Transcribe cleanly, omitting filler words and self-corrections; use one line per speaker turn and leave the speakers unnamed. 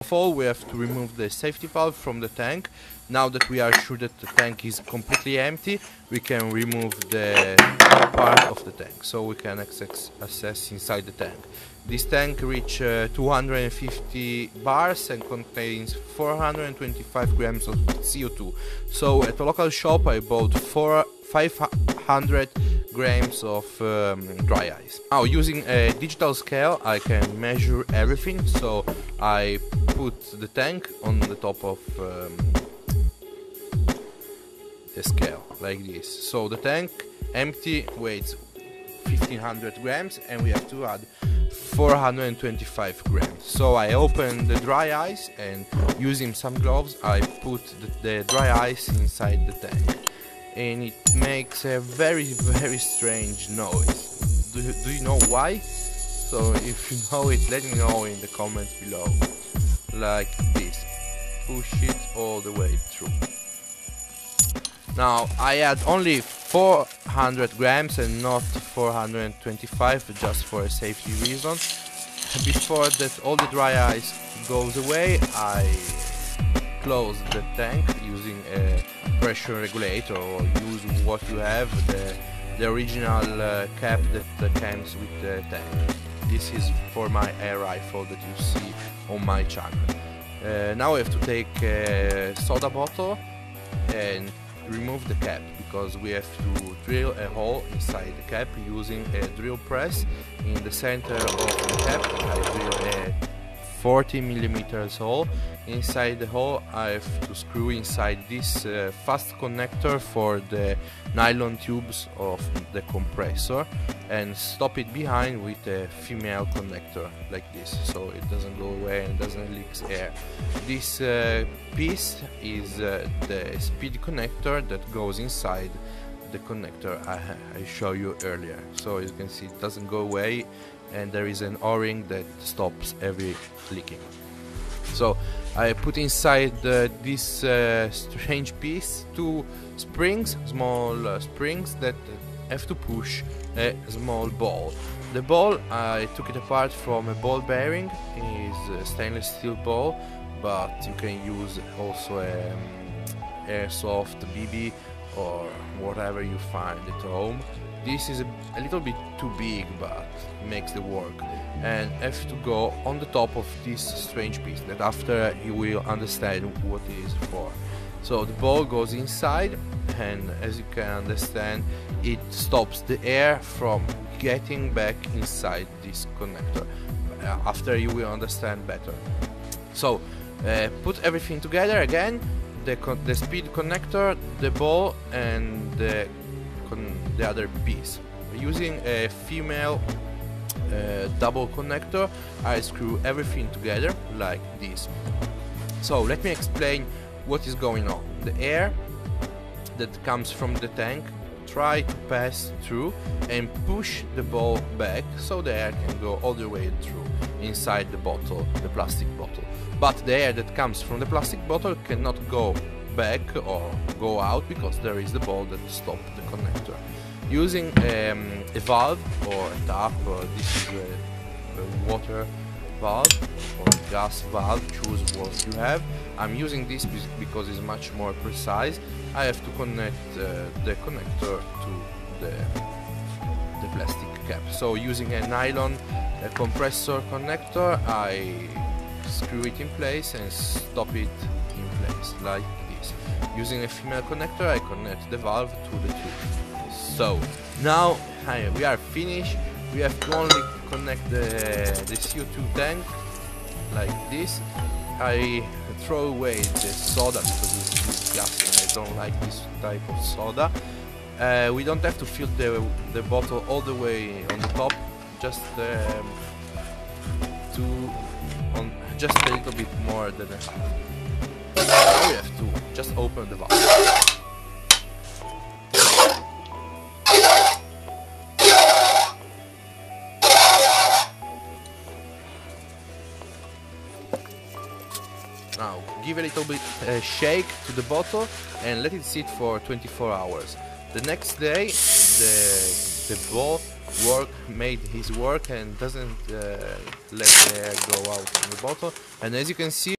of all, we have to remove the safety valve from the tank. Now that we are sure that the tank is completely empty, we can remove the part of the tank, so we can access inside the tank. This tank reaches 250 bars and contains 425 grams of CO2. So at a local shop I bought 500 grams of dry ice. Now, using a digital scale, I can measure everything. So I put the tank on the top of the scale like this. So the tank empty weighs 1500 grams and we have to add 425 grams. So I open the dry ice and using some gloves I put the dry ice inside the tank, and it makes a very strange noise. Do you know why? So if you know it, let me know in the comments below. Like this. Push it all the way through. Now I add only 400 grams and not 425, just for a safety reason. Before that all the dry ice goes away, I close the tank using a pressure regulator, or use what you have, the original cap that comes with the tank. This is for my air rifle that you see on my channel. Now I have to take a soda bottle and remove the cap, because we have to drill a hole inside the cap using a drill press. In the center of the cap I drill a 40 millimeters hole. Inside the hole I have to screw inside this fast connector for the nylon tubes of the compressor, and stop it behind with a female connector like this, so it doesn't go away and doesn't leak air. This piece is the speed connector that goes inside the connector I showed you earlier. So as you can see, it doesn't go away, and there is an O-ring that stops every leaking. So I put inside this strange piece two springs, small springs that have to push a small ball. The ball, I took it apart from a ball bearing. It is a stainless steel ball, but you can use also a airsoft BB or whatever you find at home. This is a little bit too big, but makes the work, and have to go on the top of this strange piece that after you will understand what it is for. So the ball goes inside, and as you can understand, it stops the air from getting back inside this connector. After you will understand better. So put everything together again, the speed connector, the ball, and the other piece. Using a female double connector, I screw everything together like this. So let me explain what is going on. The air that comes from the tank try to pass through and push the ball back, so the air can go all the way through inside the bottle, the plastic bottle. But the air that comes from the plastic bottle cannot go back or go out, because there is the ball that stops the connector. Using a valve or a tap, or this is a water valve or gas valve, choose what you have. I'm using this because it's much more precise. I have to connect the connector to the plastic cap. So using a nylon compressor connector, I screw it in place and stop it in place like this. Using a female connector, I connect the valve to the tube. So now we are finished. We have to only connect the CO2 tank like this. I throw away the soda because it's disgusting. I don't like this type of soda. We don't have to fill the bottle all the way on the top, just just a little bit more than a half. Now we have to just open the valve. Now give a little bit shake to the bottle and let it sit for 24 hours. The next day the ball made his work and doesn't let the air go out in the bottle. And as you can see,